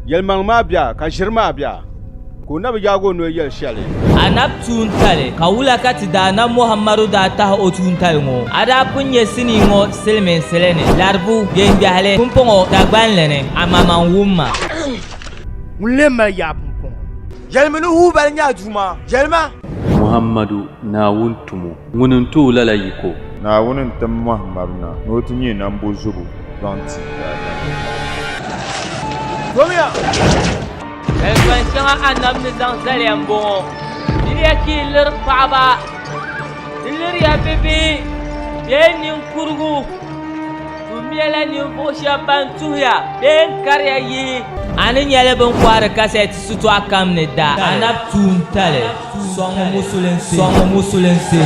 yelmang ma bia ka shirma bia ko nabi jago no yel shale anab tuntale kawula kati dana muhammadu da ta o tuntale ngo ada punye sini ngo selmen selene larbu gendi hale kumpongo dagbanlene amaman wumma mulema ya pumpon yelmenu hu bal nya juma yelma muhammadu na wuntumu ngunun tu lala yiko na wunin tam muhammaduna no tinye nan bozubu donti Gomia elwan shanga anam ni zanzalem bo diliya ki lir faaba dilir ya bebe benin kurgu tumiyala ni bosha bantuya ben karya yi anin yale ban kwara kaset sutu akam ne da anab tuntale songo musulense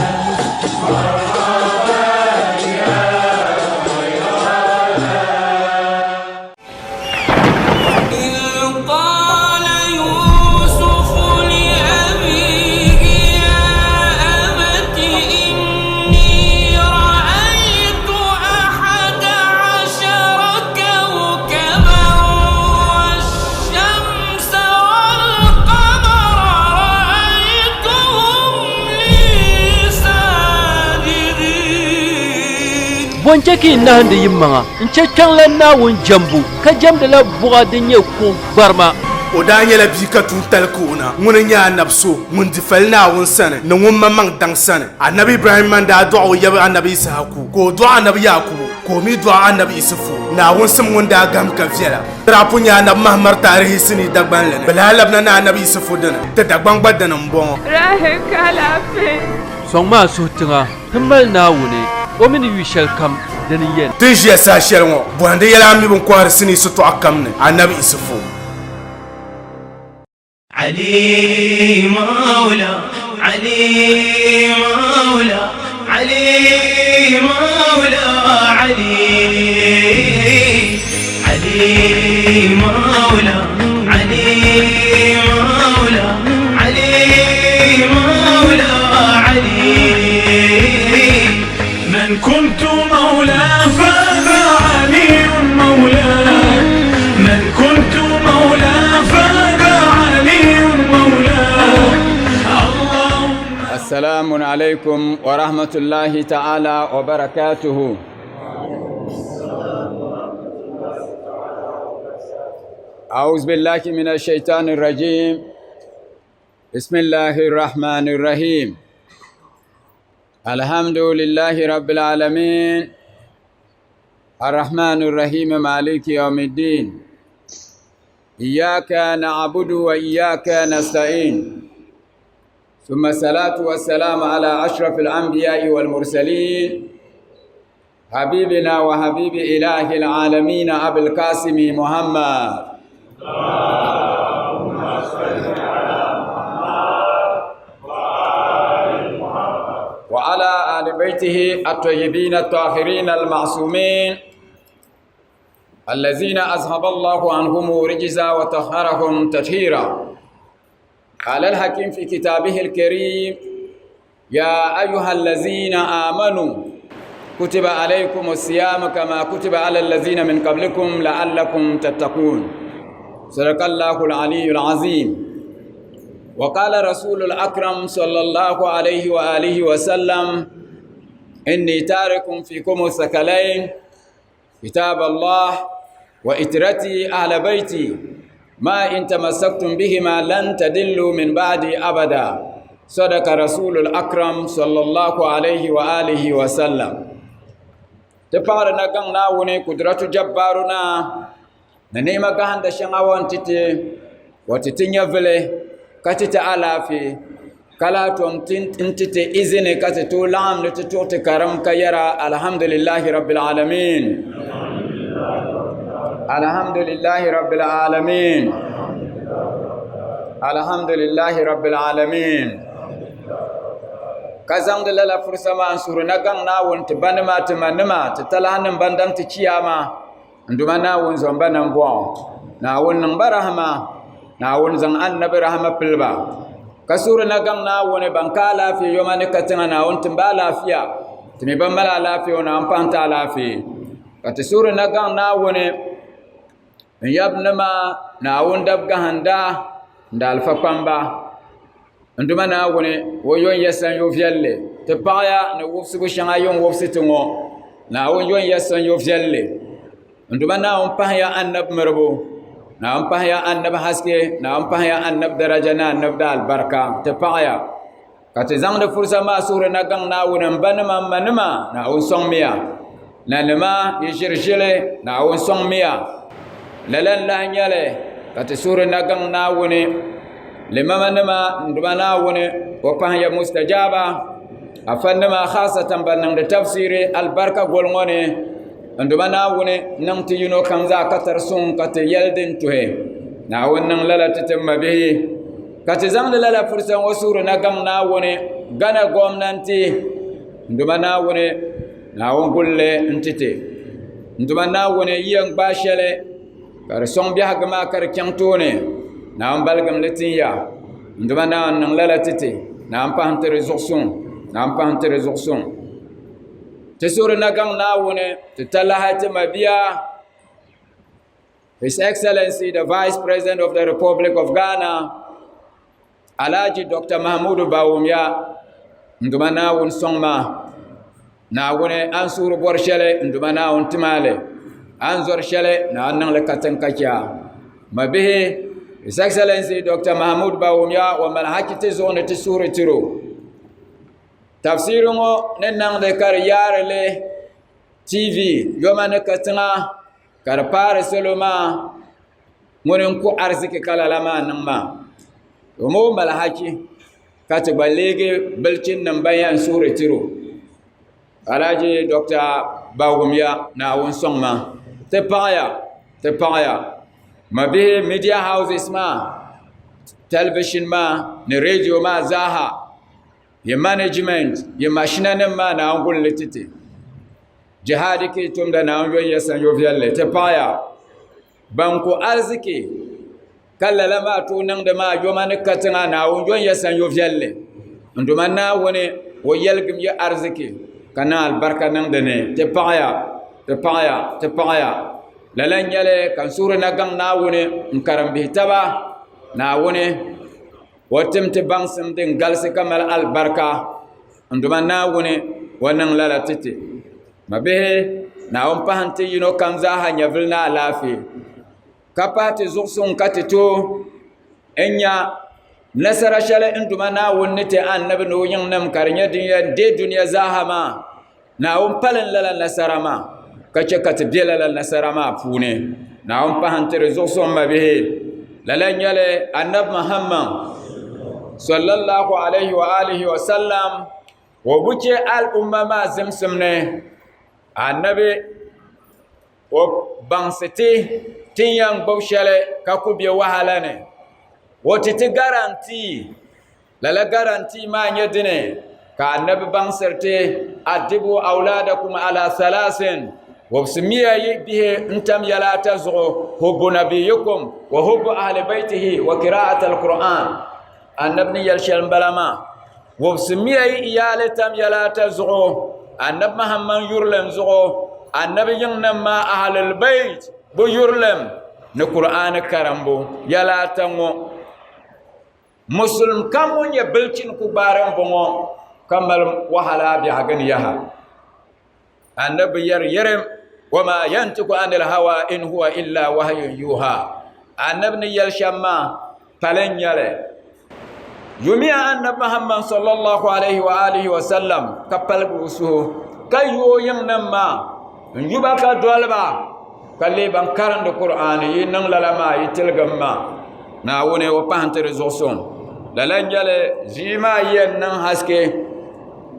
bonjeki na hande yimmanga nche changlan na won jambu ka jamda la buga dinye ko barma o da nyela bi ka tun talkuna mun nya nabso mun difalna won sana na won mamang dang sana annabi ibrahim man da du'a ya annabi isaku ko du'a annabi yakub ko mi du'a annabi isufu na won sam won da gam ka fiela rapu nya na mahmar tarihi sini dagban lene balalabna na annabi isufu dana da dagban gbadan mbon rahe kala fe songma sotinga himbal na wune ومن يشل كم دنيين تيجي ساشيرمو بوندي يلامي بنكوار سني ستو أكمن النبي يسفو علي مولا علي مولا علي مولا علي علي مولا علي مولا علي مولا علي من كنت مولاه فذا علي مولاه من كنت مولاه فذا علي مولاه السلام عليكم ورحمة الله تعالى وبركاته. أعوذ بالله من الشيطان الرجيم. بسم الله الرحمن الرحيم. الحمد لله رب العالمين الرحمن الرحيم مالك يوم الدين إياك نعبد وإياك نستعين ثم الصلاة والسلام على أشرف الأنبياء والمرسلين حبيبنا وحبيب إله العالمين أبي القاسم محمد وعلى آل بيته الطيبين الطاهرين المعصومين الذين أذهب الله عنهم رجزا وطهرهم تطهيرا. قال الحكيم في كتابه الكريم: يا أيها الذين آمنوا كتب عليكم الصيام كما كتب على الذين من قبلكم لعلكم تتقون. صدق الله العلي العظيم. وقال رسول الأكرم صلى الله عليه وآله وسلم: إني تارك فيكم الثقلين كتاب الله وإترتي أهل بيتي ما إن تمسكتم بهما لن تدلوا من بعدي أبدا. صدق رسول الأكرم صلى الله عليه وآله وسلم. تفعلنا كنا وني قدرة جبارنا ننيما كهان دشنا تتي وتتنيا فيله كتت علافي كلا توم تنتت إذن كتتو لام نتتوت كرم كيرا. الحمد لله رب العالمين. الحمد لله رب العالمين. الحمد لله رب العالمين. كزام دللا فرصة ما أنصرنا كنا ونتبنما تمنما تتلهن بندم تكياما عندما ونزمبنا نبوا ناون نبرهما ناون زن النبي رحمة بالبا كسورنا كنا ونبنكالا في يوم نكتنا ناون تبالا فيا تمبملا لا في ونامبانتا لا في كتسورنا كنا ون yabnama na wundab gahanda ndal fa pamba nduma na woni wo yon yesan yo vielle te paya na wofsugo shanga yon wofsitungo na won yon yesan yo vielle nduma na on pahya annab marbo na on pahya annab haske na on pahya annab daraja na annab dal barka te paya kati zang de fursa ma sura na gang na won banama manama na on songmiya na nama yishirshile na on songmiya lalan la nyale kati sura na gang na woni limama nama nduma na woni wa pahya mustajaba afannama khasatan banang de tafsiri albarka golngone nduma na woni nang ti yuno kamza katar sun kati yeldin tuhe na wannan lalata tamma bihi kati zang lala fursan wasuru na gang na woni gana gwamnati nduma na woni na won gulle ntite nduma na woni yiyang bashele kar song biya gama kar kyantone na on balgam letiya nduma na nang lala tite na on pahante resolution tesuru na gang na woni tutalahati mabia His Excellency the Vice President of the Republic of Ghana Alhaji Dr. Mahmoud Bawumia nduma na won songma na woni ansuru borshele nduma na won timale anzor shele na nang le katankacha mabihi His Excellency Dr. Mahmoud Bawumia wa malhakiti zone tisuru tiro tafsirungo nenang de kar yarele TV yomane katanga kar pare soloma ngonen ko arziki kala lama nangma omo malhaki kati balege belcin nan bayan sura tiro Alhaji Dr. Bawumia na won songma te paya mabihi media houses ma television ma ne radio ma zaha ye management ye machine ma na ngul letiti jihadi ke tumda na yo yesan yo vialle te paya banko arziki kallala ma to nang da ma yo man katanga na yo yesan yo vialle nduma na woni wo yelgum ye arziki kana albarka nang da ne te paya lalan yale kan sura na gang na woni nkaram bi taba na woni wotem te bangsam den galse kamal albarka nduma na woni wannan lalatiti mabehe na on pahante yino kamza ha nyavilna lafi kapati zuksun katito enya nasara shale nduma na woni te annabi no yin nam karnya duniya zahama na on palan lala nasara ma kace katbela lala nasara ma pune na on pahante zuksun mabehe lalan yale annab muhammad sallallahu alaihi wa alihi wa sallam wa buke al'umma ma zimsimne annabi wa bansiti tinyang bawshale kakubye wahala ne wotiti garanti lala garanti ma nyedine ka annabi bansirte adibu auladakum ala salasin وبسميه به انتم يلا تزغوا حب نبيكم وحب اهل بيته وقراءه القران النبي يلشل بلما وبسميه يالتم يلا تزغوا النبي محمد يرلم زغوا النبي ينما اهل البيت بو يرلم القران كرمبو يلا تمو مسلم كم يبلچن كبارن بمو كمل وحلا بحغنيها النبي يرم وما ينطق عن الهوى إن هو إلا وحي يوحى النبي يلشما فلن يله يومي النبي محمد صلى الله عليه وآله وسلم كبل بوسو كيو ينما يبقى دولبا كلي بانكارن القرآن ينن للما يتلغما ناوني وپانت رزوسون للن يله زيما ينن حسكي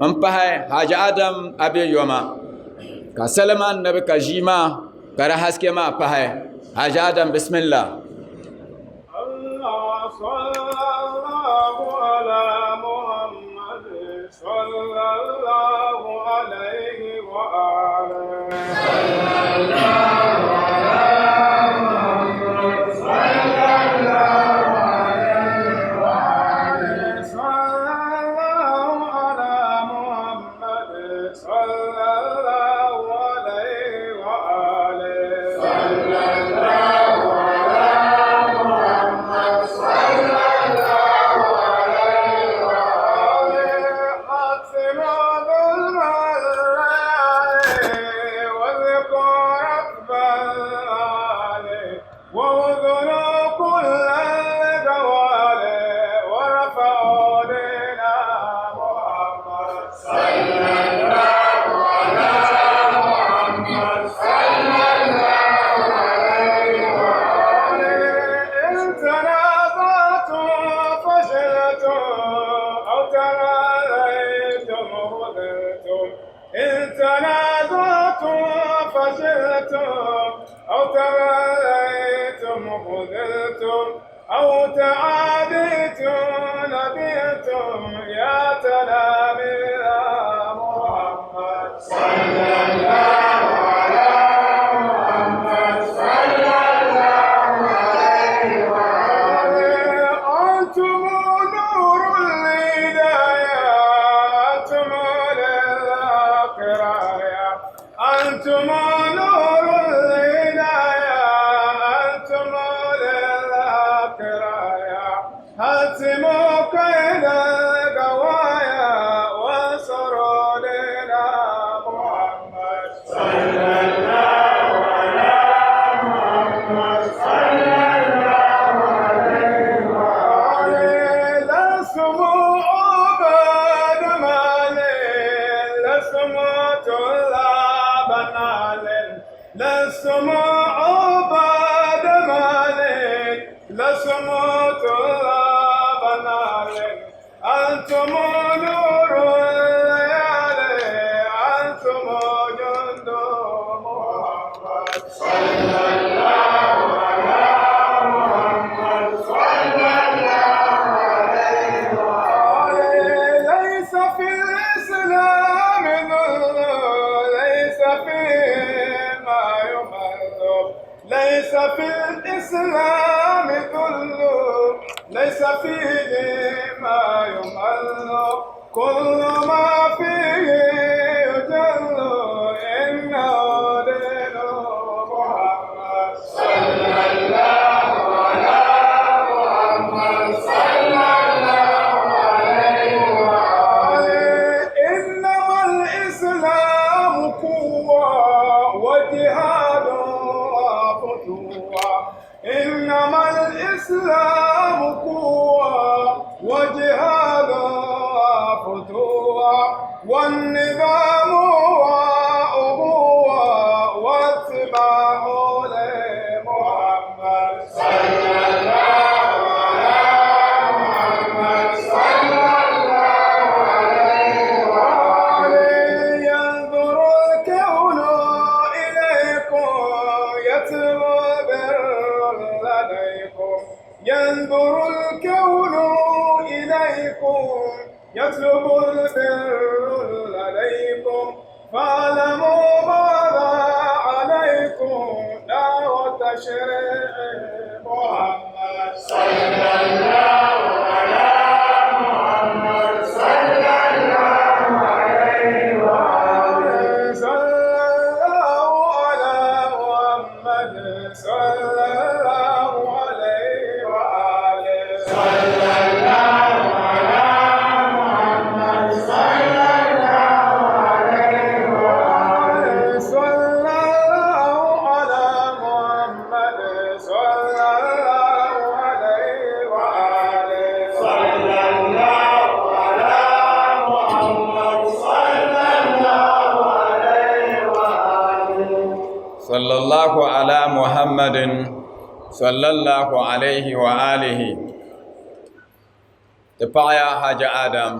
امپهي حاج آدم أبي يوما كسلمان نبي كجيما كرهاس كما بهاي حاج آدم بسم الله الله صلى الله على محمد صلى الله عليه وآله صلى الله على محمد صلى الله عليه وآله صلى الله على محمد صلى الله عليه وآله صلى الله خذلتم أو تعاديتم نبيتم يا تلاميذ محمد صلى الله على محمد صلى الله عليه وآله أنتم نور الهداية أنتم للقراية أنتم نور الهداية أنتم للقراية هتموا كيد القوايا وانصروا لنا محمد صلى الله على محمد صلى الله عليه وآله لستم عباد مالين لستم طلاب نالين لستم عباد مالين لستم طلاب نالين أنتم نور الليالي أنتم جند محمد صلى الله على محمد صلى الله عليه وآله ليس في الإسلام ذل ليس فيه ما يمل ليس في الإسلام ذل ليس فيه ما يمل كل ما فيه يجل إنه دين محمد صلى الله على محمد صلى الله عليه وآله إنما الإسلام قوة وجهاد وفتوة إنما الإسلام قوة وجهاد وفتوة والنظام وأبوة واتباع لمحمد صلى الله على محمد صلى الله عليه وآله ينظر الكون إليكم يتلو البر لديكم ينظر الكون إليكم يطلب البر لديكم فاعلموا ماذا عليكم دعوة تشريع محمد صلى الله على محمد صلى الله عليه وآله صلى الله على محمد صلى الله عليه وآله صلى الله على محمد صلى الله عليه وآله صلى الله على محمد صلى الله عليه وآله صلى الله على محمد صلى الله عليه وآله صلى الله على محمد صلى الله عليه وآله تبايا حاج آدم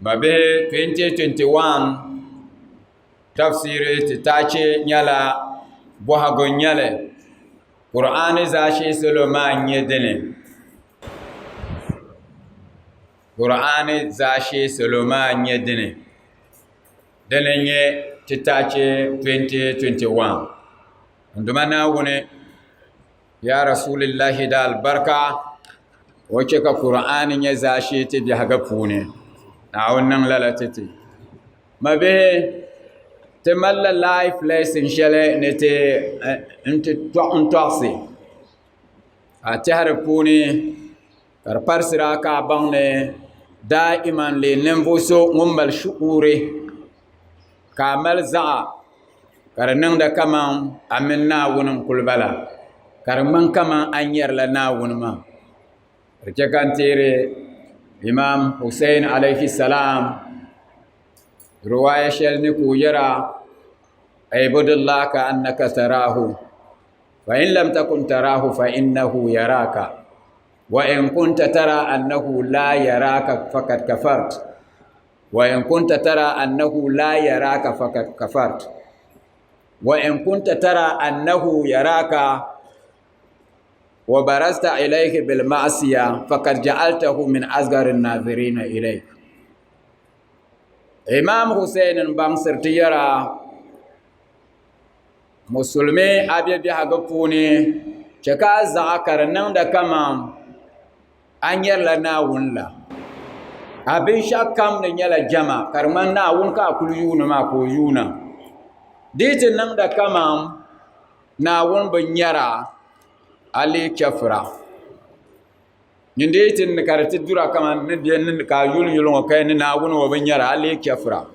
ما به 2021 تفسير تتاچه نيالا بوهاغو نيالي قرآن زاشي سلمان يدني قرآن زاشي سلمان يدني دنيا تتاچه 2021 عندما وني يا رسول الله دا البركة وكيك قرآن يزاشي تبي حقا فوني نعونن لالتتي ما به تمل لايف ليسن شلي نتي انت توعسي اتهرفوني كربرسرا كاباني دائما لننفسو ممبل شعوري كامل زعا كرنن دا كمان امنا ونن كل بلا كرمان كمان انير لنا ونما رجكان تيري امام حسين عليه السلام رواية شلنكو يرى اعبد الله كأنك تراه فإن لم تكن تراه فإنه يراك وإن كنت ترى أنه لا يراك فقد كفرت وإن كنت ترى أنه لا يراك فقد كفرت وإن كنت ترى أنه يراك wa barasta ilayhi bil ma'siya faqad ja'altahu min asgharin nadhirina ilayk Imam Hussein bang sirti yara musulmi abiya biha ga puni chaka zakar nan da kama an yarla nawun la abin shakam ne nyala jama karman nawun ka kulu yuna ma ko yuna ditin nan da kama nawun bin yara ali kafra nyinditin ne karati dura kama ne biyan ka yul kai ne nawun wa bin yara ali kafra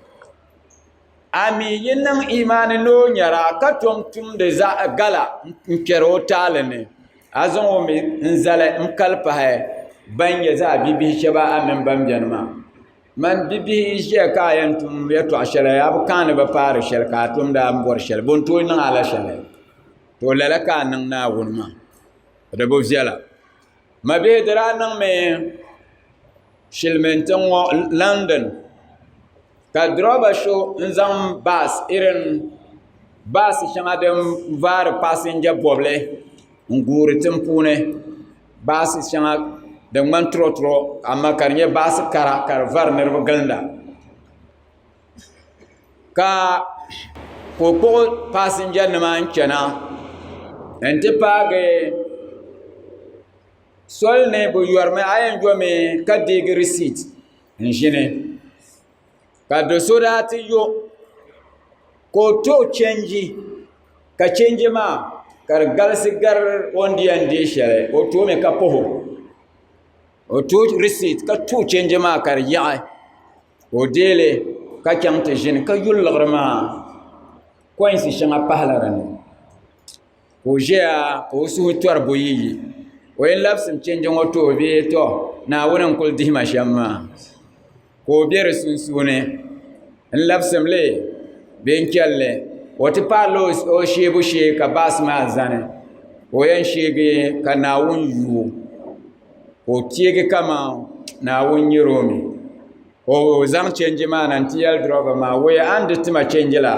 ami yinnan imani no nyara ka tum de za gala nkero talene azon o mi nzale mkalpa he banye za bibi sheba amen bambianma man bibi je ka yantum ya to ashara ya kan ba fara shel ka tum da mbor shel bon to nan ala shel to lala ka nan na wonma da bo ziala ma be dara nan me shilmentan London ka droba show nzam bas irin bas shanga dem var passenger boble nguri timpune bas shanga de man trotro amma karnye bas kar var nervo galda ka ko passenger ne man chana ente page sol ne bo yorme ayen jome ka dig receipt ngine ka do sodati yo ko to change ka change ma kar galsi gar ondi ande shere o to me ka poho o to receipt ka to change ma kar ya o dele ka chamte jin ka yul lagrama ko insi shanga pahlaran ko jea o su tor boyi o en lapsim change ngoto be to na wonan kul dihma shamma ko biyar sunsune in lapsam le ben kyalle wata palo o shebu she ka basma zane o yan shege ka nawun yu o tiege kama nawun yiromi o zam change ma nan tiyal droga ma we and tima change la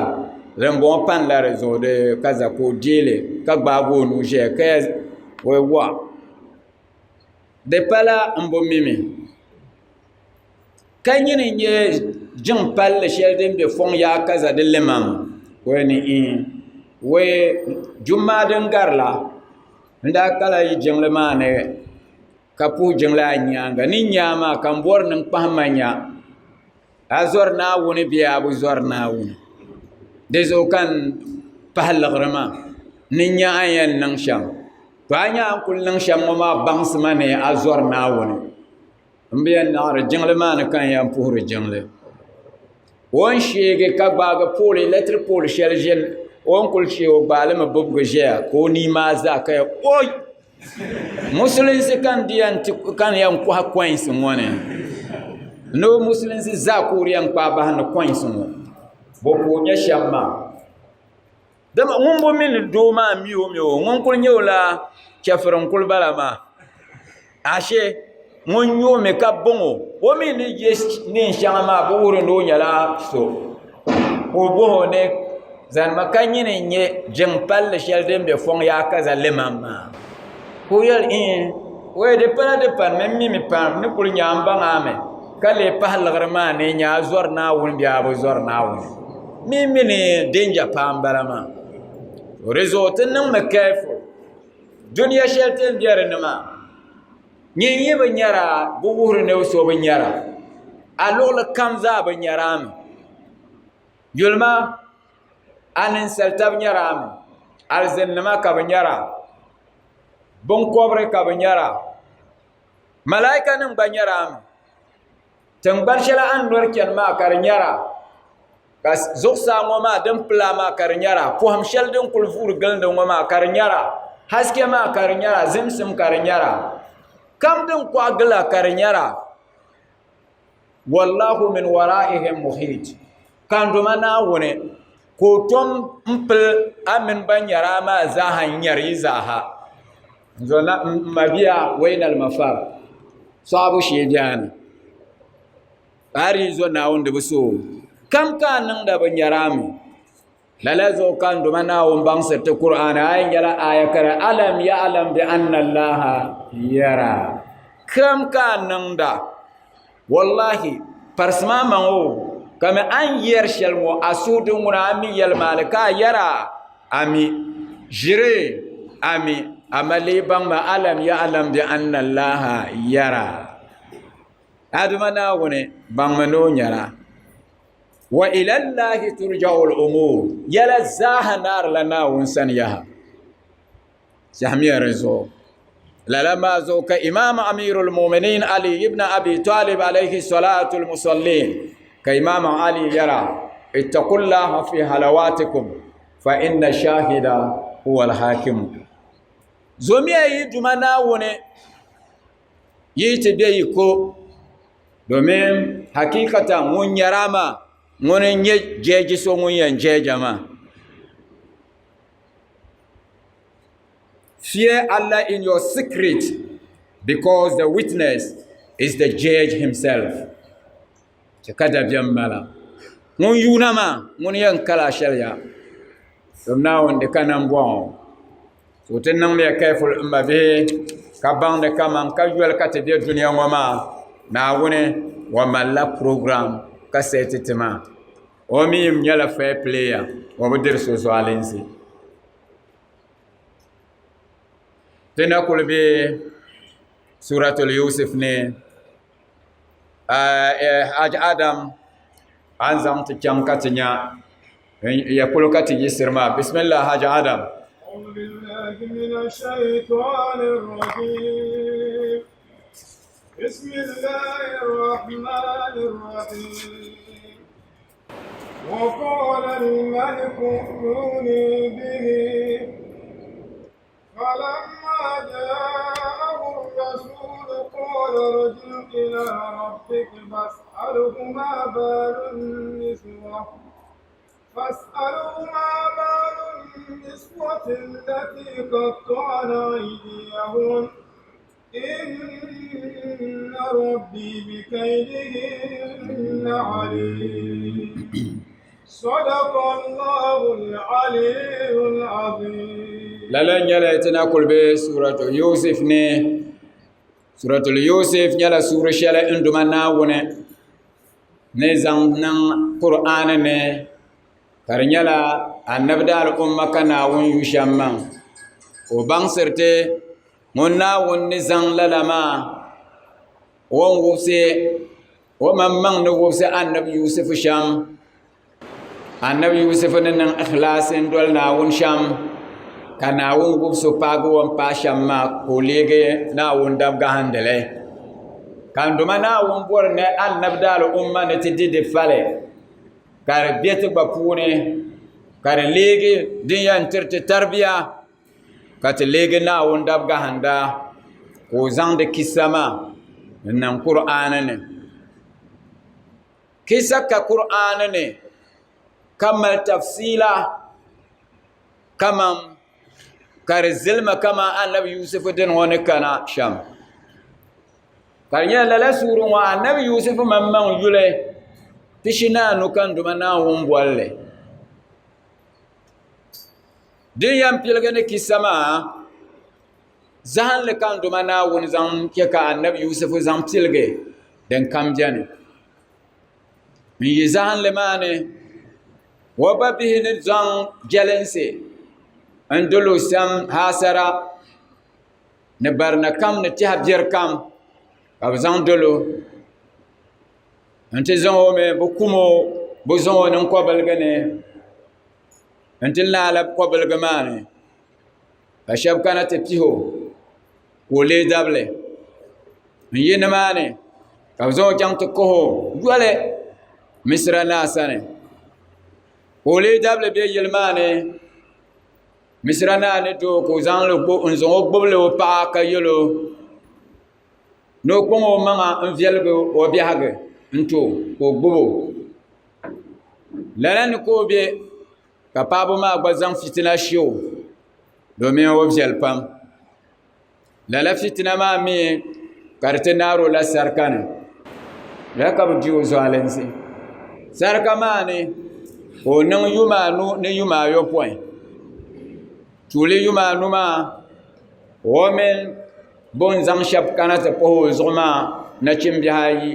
rembo pan la rezo de kaza ko dile ka gbabo nu je ka we wa de pala mbo mimi kanyini nye jin palle sheldin be fon ya kaza de lemam wani in we jumma den garla nda kala yi jingle mane kapu jingle nyanga ni nyama kan bor nan pahmanya azor na woni biya bu zor na woni dezo kan pahlagrama ni nya ayan nan sham banya kul nan sham ma bangsmane azor na woni mbiyan na jingle man kan ya puhur jingle won shege ka baga poli lettre poli sheljen on kul shi o balama bobgo je ko ni ma za ka oy muslim se kan dian kan yan ko hakwain sun wona no muslim se za ko riyan pa ba han kwain sun bo ko nya shamma dama ngombo min do ma miyo ngon kul nyola chafran kul balama ashe mon yo me ka bongo o mi ni yes ni shama bo wuro ndo nyala so o bo ne zan makanyi ne nye jempal sheldem be fon ya kaza lemama ko yal in we de pan même mi pan ni kul nyamba ngame kale pahal garma ne nya zor na won biya bo zor na won mi ne danger pambarama rezo tan me kayfo dunya sheltem biare nama nyi banyara bu wuro ne so banyara alola kamza banyara mi yulma anin saltab banyara mi alzen nama ka banyara bon kobre ka banyara malaika nan banyara mi tambar shala an lorken ma kar nyara kas zoksa ngoma dan plama kar nyara ko ham shel den kulfur galda ngoma kar nyara haske ma kar nyara zimsim kar nyara kam din kwagla karnyara wallahu min wara'ihim muhit kan do mana wone ko tom mpel amin banyara ma zahan yari zaha zona mabiya wainal mafar sabu shejan ari zo na wonde buso kam kan nan da banyara mi lala zo kan duma naawuni baŋsiriti qur'ana a yi nyɛla aya kara alam ya'lam bi anna allaha yara kam ka niŋda wallahi parisima maŋ o kami an yɛri shɛli ŋɔ a suudi ŋuna a mi yɛlimaali ka a yɛra ami ʒiri ami amma lee baŋma alam ya'lam bi anna allaha yara a duma naawuni baŋmi ni o nyɛla wa ila llahi turja'u al-umur yala zaha nar la naawuni sani yaha jahmiya zo lala ma zo ka imam amirul mu'minin ali ibn abi talib alayhi salatu al-musallin ka imam ali yara ittaqullaha fi halawatikum fa inna shahida huwa al-hakim zomiya yi duma naawuni yi ti be yi ko domin hakikatan mun yarama mun nye jeji so mun yan jejama. Fear Allah in your secret, because the witness is the judge himself. Kada biambala mun yunama mun yan kala sharia domna wonde kanam bon so tenang me kayful umbabe ka bande kaman ka yuel kate de dunya wama na wone wa malla program ka setitima o mi nyala fair player o bodir so so alensi tena kulbe suratul yusuf ne haj adam anzam tikam katinya ya kulukati yisirma bismillah haj adam أعوذ بالله من الشيطان الرجيم بسم الله الرحمن الرحيم وقال الملك ائتوني به فلما جاءه الرسول قال ارجع إلى ربك فاسأله ما بال النسوة التي قطعن أيديهن إن ربي بكيدهن عليم صدق الله العلي العظيم للا نيالا يتنا كل بي سورة يوسف ني سورة يوسف نيالا سورة شالا اندما ناونا نزان قرآن ني كارنيالا النبدا الأمة كناون يشامن وبان سرتي من ناون نزان للما وانغوسي ومن من نغوسي النبي يوسف شام النبي يوسف نن إخلاص دول ناون شام كناون غوسو باغو ومبا شام ما كوليغي ناون دبغا هندله كان دوما ناون بورني النبدا الأمة نتدي دفالي kare biyete bapune kare lege dinya ntirte tarbiya kate lege na wondab ga handa ko zande kisama nan qur'ana ne kisa ka qur'ana ne kamal tafsila kamam kare zilma kama annabi yusuf din woni kana sham kare la suru wa annabi yusuf mamman yule tishina nukan duma na wumbolle din yam pilgane kisama zahan le kan duma na won zam ke ka annabi yusuf zam tilge den kam jani mi zahan le mane wa babihi ni zan jalense andolo sam hasara ne barna kam ne tihabjer kam abzan dolo ante zon me bukumo bozon nan ko balgane ante la ko balgamane ashab kana tepiho wole dable yene mane kabzo jang to ko wale misra nasane wole dable be yelmane misra nane to ko zan lo ko onzo gboble o pa ka yelo no ko mo manga envielgo o biage nto ko gbobo lalan ko be ka pabo ma gbazan fitina shiyo domin o pam lala fitina ma mi karte naro la sarkane la ka bu jiwo zalensi sarka mane o niŋ yumaanu ni yumaayɔpɔin tuuli yumaanu maa o mini bun zaŋ shɛba kana ti pahi o zuɣu maa nachimbihi ayi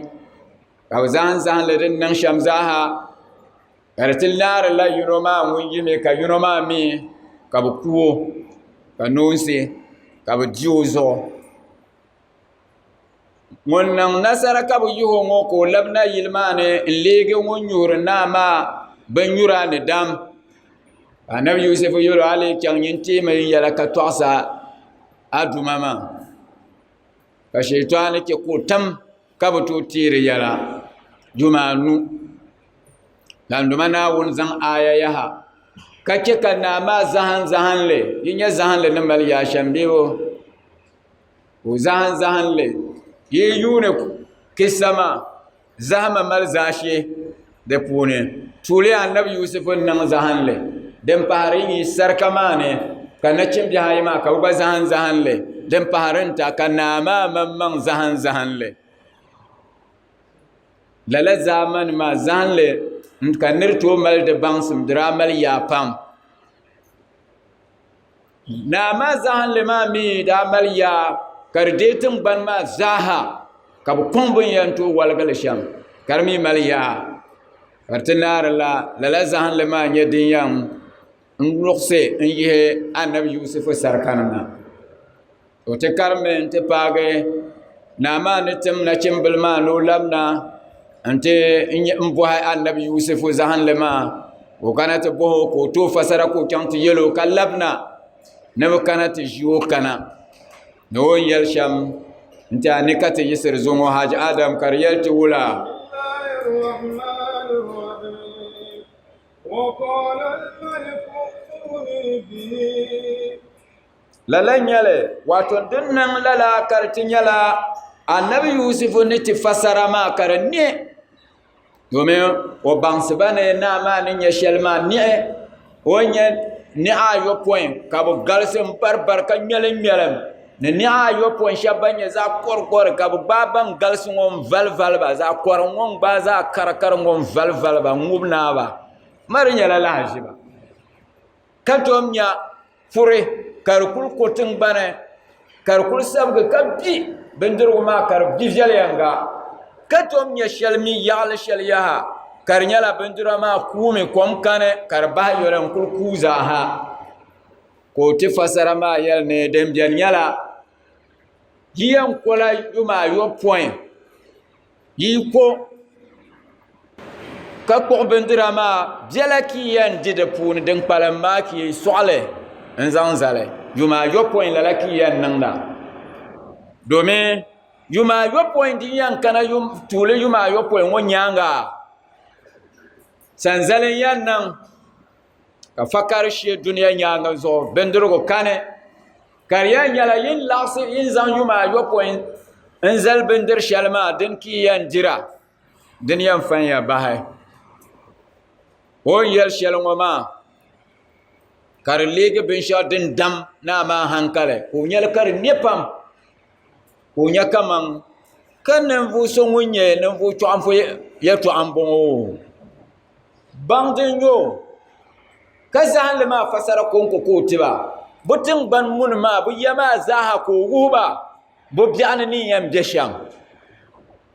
ka bɛ zahim din niŋ shɛm zaaha ka di ti laari la yino maa ŋun yimi ka yino maa mi ka bɛ kuo ka noonsi ka bɛ di o zuɣu ŋun niŋ nasara ka bɛ yihi o ŋɔ ka o labina yili maa ni n-leegi ŋun nyuhiri naa maa binnyura ni dam ka Annabi Yusufu yɛli a lee chaŋ yin teemi yɛla ka tɔɣisa a duma maa ka sheitani che ko tam ka bɛ tooi teeri yɛla jumaanu landuma Naawuni zaŋ aya yaha ka che ka naa maa zahinli yi nyɛ zahinli ni mali yaashɛm beebu o zahinli yi yuuni kissa maa zahima mali zaashee di puuni tuuli Annabi Yusufu niŋ zahinli din pahari yi sarika maa ni ka nachimbihi ayi maa ka bɛ gba zahinli din paharinta ka naa maa maŋ zahinli lala zamani maa zahinli ka niri tooi mali di baŋsim di daa mali yaa pam naa maa zahinli maa mi daa mali yaa ka di deei tingbani maa zaaha ka bɛ kɔŋ bɛn yɛn tooi waligili shɛm ka di mi mali yaa ka di ti naari lala zahinli maa nyɛ din yɛn n-luɣisi n-yihi Annabi Yusufu sarikanima o ti karimi n-ti paagi naa maa ni tim nachimbili maa ni o labina n bɔhi Annabi Yusufu zahinli maa o kana ti bɔhi o ka o tooi fasara ka o chaŋ ti yɛli o ka labina ni bɛ kana ti ʒi o kana ni o yɛli shɛm n-ti a ni ka ti yisiri zuŋɔ Haji Adam ka di yɛli ti wula lala nyɛli wato din niŋ lala ka di ti nyɛla Annabi Yusufu ni ti fasara maa ka di ne domin o baŋsi ba ni naa maa ni nyɛ shɛli maa niɣi o nyɛ niɣi ayɔpɔin ka bɛ galisi m-bari ka ŋmɛlim ni niɣi ayɔpɔin shɛba ban nyɛ zaɣ' kɔrikɔri ka bɛ gbaa ban galisi ŋɔ n-vali ba zaɣ' kɔri ŋɔ n-gbaa zaɣ' karakari ŋɔ n-vali ba n-ŋubi naaba mari nyɛla lahaʒiba ka tom nya furi ka di kuli ko tingbani ka di kuli sabigi ka bi bindirigu maa ka di bi viɛliyɛŋga ka tom nya shɛli mi yaɣili shɛli yaha ka di nyɛla bindira maa kuumi kom kani ka di bahi yɔli n kuli kuu zaaha ka o ti fasara maa yɛli ni din biɛni nyɛla yi yɛn kola yuma ayɔpɔin yi ko ka kpuɣi bindira maa biɛla ki yɛn di di puuni din kpalim maa ki sɔɣili n zaŋ zali yuma ayɔpɔin lala ki yɛn niŋda domin yuma ayɔpɔin din yɛn kana tuuli yuma ayɔpɔin ŋɔ nyaaŋa sanzali yɛn niŋ ka fakari shee duniya nyaaŋa zuɣu bindirigu kani ka di yɛn nyɛla yin laɣisi yin zaŋ yuma ayɔpɔin n zali bindiri shɛli maa din ki yɛn dira din yɛn fanya bahi o yɛli shɛli ŋɔ maa ka di leegi binshɛɣu din dam naa maa hankali ka o nyɛli ka di ne pam ka o nyɛ kaman ka ninvuɣu so ŋun nyɛ ninvuɣu chɔɣinfu yɛltɔɣa m-bɔŋɔ baŋ din nyɔ ka zahinli maa fasara konko ka o tiba bɛ tingbani muni maa bɛ ya maa zaaha ka o wuhi ba bɛ biɛɣuni ni yɛn be shɛm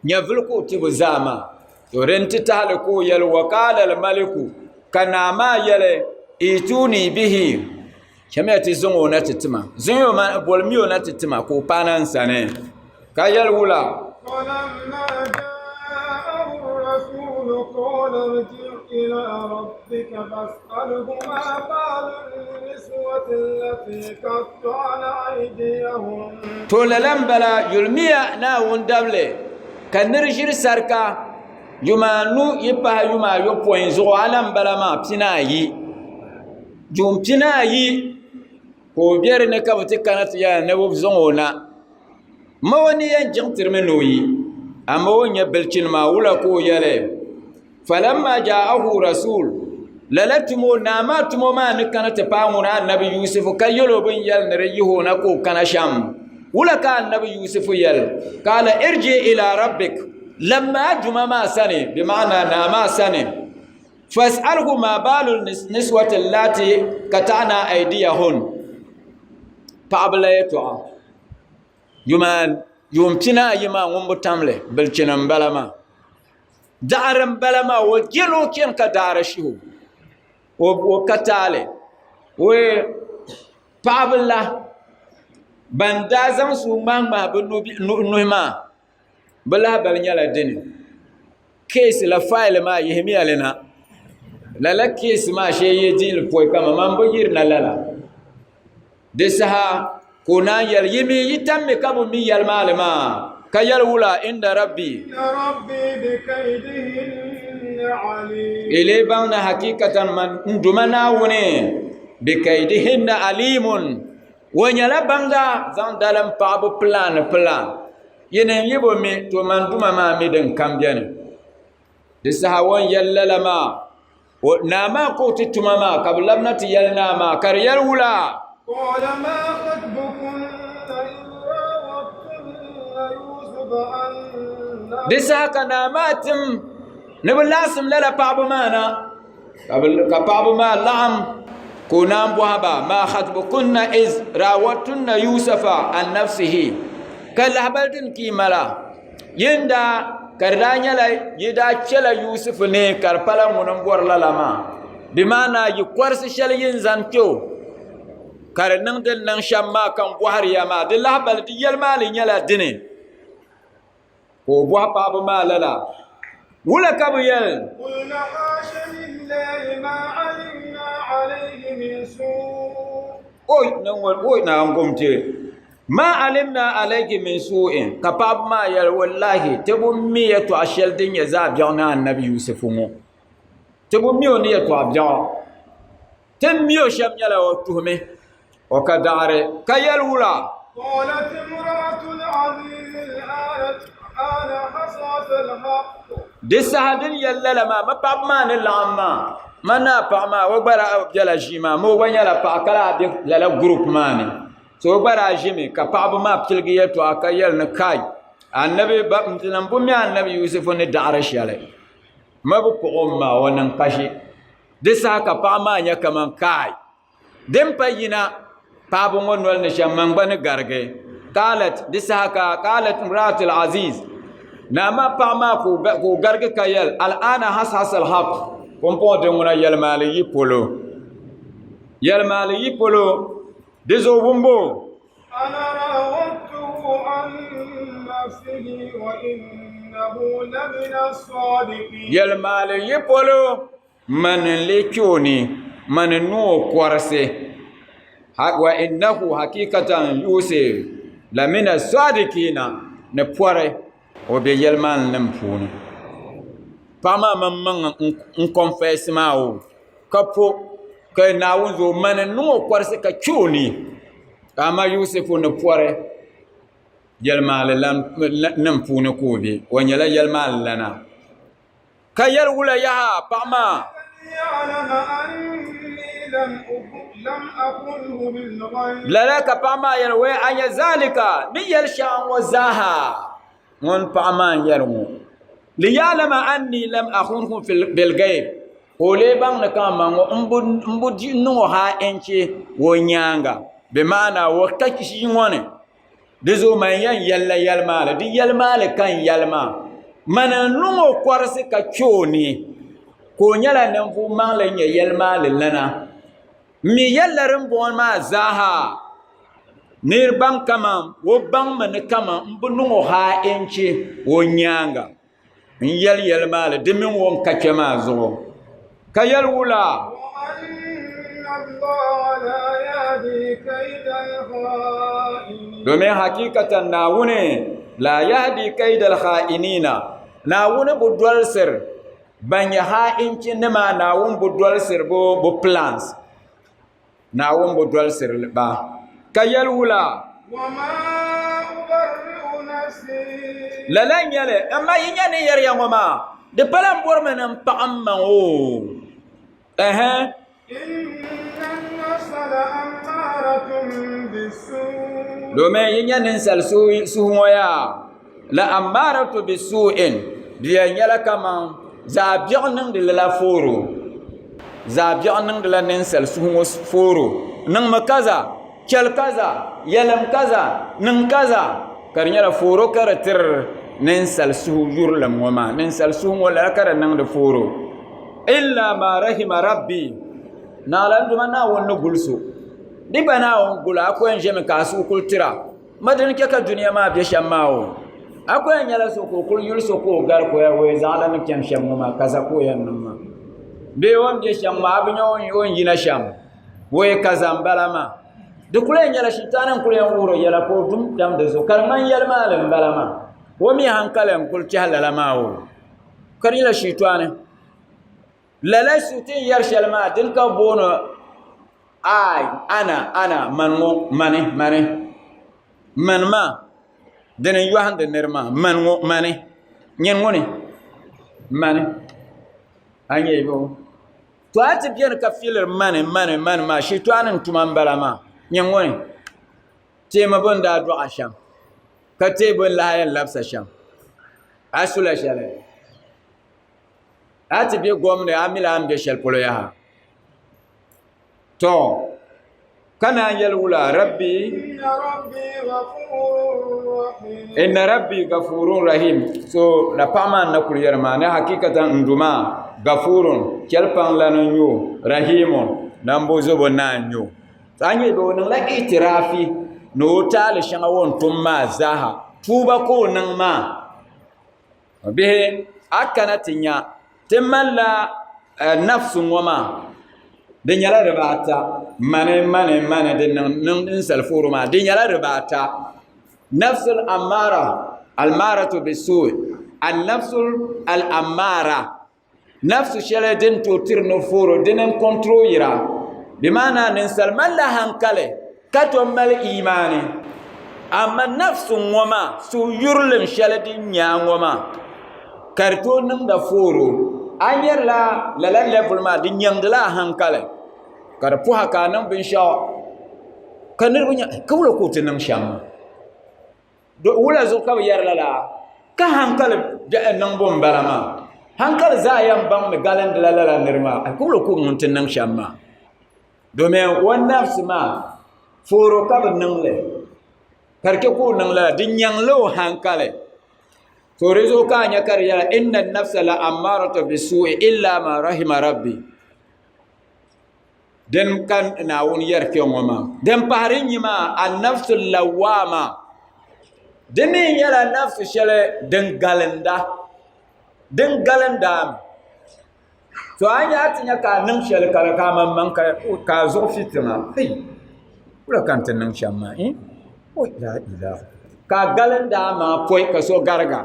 nyɛvili ka o ti bɛ zaa maa to din ti tahali ka o yɛli wa qaala al-maliku ka naa maa yɛli ituni bihi chɛmiya ti zaŋ o na ti tima bolimi o na ti tima ka o paana n-sani ka yɛli wula فلما جاءه الرسول قال ارجع إلى ربك فاسأله ما بال النسوة التي قطعن أيديهم to lalan bala yulmiya na wundable ka nirjir sarka yumanu yipaha yuma yopɔin zuɣu alan bala maa pina yi jum pina yi ko bɛri ni ka bɛ ti kana ti yaa ni bɛ zaŋ o na ma wani yan jiŋtirimi ni o yi amma o nyɛ bilchini maa wula ko o yɛli falamma ja'ahu rasul lala tumo naa maa tumo maa ni kana ti paai ŋuna Annabi Yusufu ka yɛlo bin yɛli ni di yihi o na ko o kana sham wula ka Annabi Yusufu yɛli qaala irji ila rabbik lamma juma maa sani bi ma'ana naa maa sani fas'alhu ma balu niswati allati kata'na aydiyahun paɣaba ya tɔɣa yumtina yima ŋun bi tamli bilchina n bala maa daɣari n bala maa o gelo chɛni ka daɣari shiho o ka taali paɣaba la ban daa zaŋ suu ŋmahi bi nuhi maa bi lahabali nyɛla dini keesi la faili maa yihimiya li na lala keesi maa shee ye diinli pɔi kama man bi yirina lala di saha ko naan yɛli yimi yi tammi ka bi mi yɛli maa li maa ka yɛli wula inda rabbi ile baŋ na hakikatan man n duma naawuni bi kaidihinna alimun wo nyɛla bãnga zaŋ dalim paɣabu plan yinin yi bo mi to man duma maa mi din kam bɛni di saha won yɛli lala maa naa maa ko ti tuma maa ka bi labina ti yɛli naa maa ka di yɛli wula قال ما خطبكن إذ راوتن يوسف عن di saha ka naa maa tim ni bi laasim lala paɣabu maa na ka paɣabu maa laɣam ko naan bɔha ba maa khatbukunna iz raawattunna yusufa an nafsihi ka lahabali din kii mala yinda ka di daa nyɛla yi daa chɛla yusufu ni ka di pala ŋuni n bɔri lala maa bi maana yi kɔrisi shɛli yin zaŋ kpɛ ka di niŋ din niŋ shɛm maa kan bɔhariya maa di lahabali di yɛli maa li nyɛla dini ka o bɔhi paɣabu maa lala wula ka bi yɛli قلنا حاش لله ما علمنا عليه من سوء na an gomte ma alimna alayki min su'in ka paɣabu maa yɛli wallahi ti bu mi yɛtɔɣa shɛli din nyɛ zaɣ biɛɣu ni annabi yusufu ŋɔ ti bu mi o ni yɛtɔɣa biɛɣu ti mi o shɛm nyɛla o tuhumi o ka daɣari ka yɛli wula قالت امرأة العزيز الآن حصحص الحق di saha din yɛli lala maa ma paɣabu maa ni laɣim maa ma naa paɣa maa o gba daa bɛla ʒii maa ma o gba nyɛla paɣa ka laa bɛ lala gurup maa ni so o gba daa ʒimi ka paɣabu maa piligi yɛltɔɣa ka yɛli ni kai annabi n bu mi annabi yusufu ni daɣari shɛli ma bi puɣi o maa o niŋ kashi di saha ka paɣa maa nyɛ kaman kai din pa yina paɣabu ŋɔ noli ni shɛm man gba ni garigi di saha ka qalat imraatul aziz na ma paɣa maa ko garigi ka yɛli al'ana hashasal haq pumpɔŋ din ŋuna yɛlimaali yi polo di zo wumbo أنا راودته عن نفسه وإنه لمن الصادقين yɛlimaali yi polo manin le kyoni manin nuo kɔrisi wa innahu hakikatan yusuf lamina sadikina ni pɔri o be yɛlimaali nim puuni paɣa maa man maŋ n kɔnfɛsi maa o ka po ka naawun zo mani nuo kɔrisi ka kyoni ka ama yusufu ni pɔri yɛlimaali nim puuni ka o be o nyɛla yɛlimaali lana ka yɛli wula yaha paɣa maa ليعلم أني لم أخنه بالغيب lala ka paɣa maa yɛli wɛ a nyɛ zalika ni yɛli shɛŋa ŋɔ zaaha ŋun paɣa maa n yɛli ŋɔ liyalama anni lam akhunhu bilgayb o lee baŋ ni kama ma ŋɔ n bu niŋɔ ha enche wo nyaanga bi maana wo ka shi ŋɔni di zo man yan yɛlla yɛlimaali di yɛlimaali kan yɛlima man niŋɔ kɔrisi ka kyoni ko nyɛla ninvuɣu maŋli nyɛ yɛlimaali lana mi yɛlla din bɔŋɔ maa zaaha niribaŋ kama wo baŋ mi ni kama n bu niŋɔ ha enche wo nyaanga n yɛli yɛlimaali di mini wo n ka kpɛ maa zuɣu ka yɛli wula وأن الله لا يهدي كيد الخائنين domin hakikatan naawuni la yahdi kaidal kha'inina naawuni bu dolsir ban ya ha'inci nima naawun bu dolsir bu plans naawun bu dolsir ba ka yɛli wula وما أبرئ نفسي lalan yɛli amma yi nyɛ ni yɛri ya ŋɔ maa di palan bɔrimi ni paɣam ma o إن النفس لأمارة بالسوء domin yi nyɛ ninsali suhu ŋɔ yaa la amaratu bisu'in di yɛn nyɛla kaman zaɣ biɛɣu niŋdi lala fooro zabiya niŋdila ninsal suhu foro niŋmi kaza chɛli kaza yɛlim kaza niŋ kaza ka di nyɛla foro ka di tiri ninsal suhu yurilim ŋɔ maa ninsal suhu ŋɔ lala ka di niŋdi foro illa ma rahima rabbi naɣalan duma naawuni ni guli so di ba naawuni guli a koyan ʒemi ka a suhu kuli tira madini kɛ ka duniya maa be shɛm maa o a koyan nyɛla so ka o kuli yuli so ka o gari koya o zaɣala ni chɛni shɛm ŋɔ maa kaza ka o yɛn niŋ maa bee wan be shɛm maa a bi nyɛ o yina shɛm o ye kaza n bala maa di kuli yɛn nyɛla shitani n kuli yɛn wuhiri yɛla ka o dum tam di zuɣu ka di ŋmani yɛli maa li n bala maa o mi hankali n kuli chɛhi lala maa o ka di nyɛla shitani lala su tin yɛri shɛli maa din ka booni ai ana man ŋɔ mani maa dini yɔhindi niri maa mani nyini ŋɔ ni mani a nyɛ bo to a ti biɛni ka filir mani maa shitani n tuma n bala maa nyini ŋɔ ni teemi bin daa dɔɣa shɛm ka tee bin laha yɛn labisa shɛm a sula shɛli a ti be gomni a mila an be shɛli polo yaha to kana yɛli wula inna rabbi gafurun rahim so la paɣa maa na kuli yɛri maa ne hakikatan n duma gafurun chɛli paŋ la ni nyo rahimun nan bo zobo naan nyo a nyɛ be o niŋla itirafi ni o taali shɛŋa o n tum maa zaaha tuuba ko o niŋ maa bihi a kana ti nya ti malila nafsu ŋɔ maa di nyɛla dibaata mani di niŋ ninsal furu maa di nyɛla dibaata nafsul amara almaratu bisui annafsul al amara nafsu shɛli din to tiri ni furu din n kontro yira bi maana ninsal malila hankali ka tom mali imani amma nafsu ŋɔ maa su yurilim shɛli din nyaa ŋɔ maa ka di to niŋda furu an yɛrila lala level maa di nyɛŋdila a hankali ka di puha ka a niŋ binshɛɣu ka niriba nyɛ ka wula ka o ti niŋ shɛm wula zuɣu ka bi yɛrila la ka hankali biɛhi niŋ bo n bala maa hankali zaa yɛn baŋ mi galindila lala niri maa ka wula ka o ŋun ti niŋ shɛm maa domin wan nafsi maa foro ka bi niŋli ka di ke ka o niŋ lala di nyɛŋli o hankali to di zuɣu ka a nyɛ ka di yɛla inna nafsa la ammaratu bisu'i illa ma rahima rabbi din kan naawuni yɛri kpe ŋɔ maa din pahari nyɛ maa annafsu lawama di mi nyɛla nafsu shɛli din galindaami to a nyɛ a ti nyɛ ka a niŋ shɛli ka di ka a maŋmaŋ ka a zuɣu fi tiŋa wula kan ti niŋ shɛm maa ka a galindaa maa pɔi ka so gariga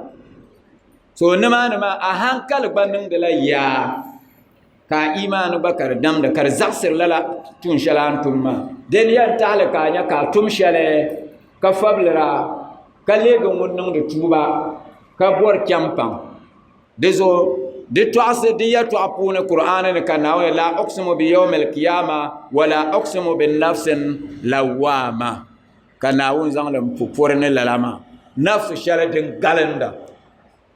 so nima a hankali gba niŋdila yaa ka a imani gba ka di damda ka di zaɣasiri lala tun shɛli an tum maa din yɛn tahali ka a nyɛ ka a tum shɛli ka fabilira ka leegi ŋun niŋdi tuuba ka bɔri chɛm pam di zuɣu di tɔɣasi di yɛltɔɣa puuni Qur'ani ni ka Naawuni la uqsimu bi yawmil qiyama wala uqsimu bin nafsin lawama ka Naawuni zaŋli pupɔri ni lala maa nafsu shɛli din galinda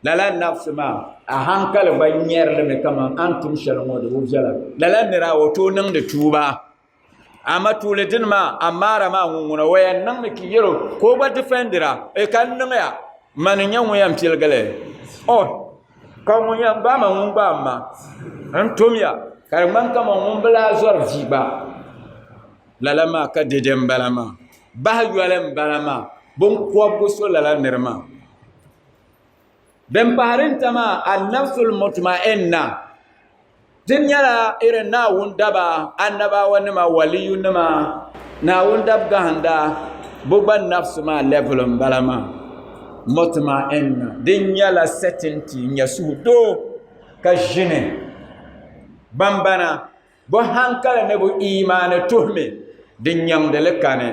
lala nafsu maa a hankali gba nyɛrilimi kama an tum shɛli ŋɔ di o viɛla lala nira o tooi niŋdi tuuba amma tuuli dini maa amaara maa ŋun o yɛn niŋmi ki yɛlo ka o gba difɛndira ka niŋ ya mani nyɛ ŋun yɛn piligili ka ŋun yɛn gba ma ŋun gba ma n tum ya ka di ŋmani kama ŋun bila zɔri vi gba lala maa ka dede n bala maa bahi yɔli n bala maa binkɔbigu so lala niri maa bin paharinta maa annafsul mutma'inna din nyɛla irin Naawuni daba annabawa nima waliyu nima Naawuni dab gahinda bi gba nafsu maa level n bala maa mutma'inna din nyɛla certainty nyɛ suhudoo ka ʒini bambana bi hankali ni bi imaani tuhimi din nyɛŋdili kani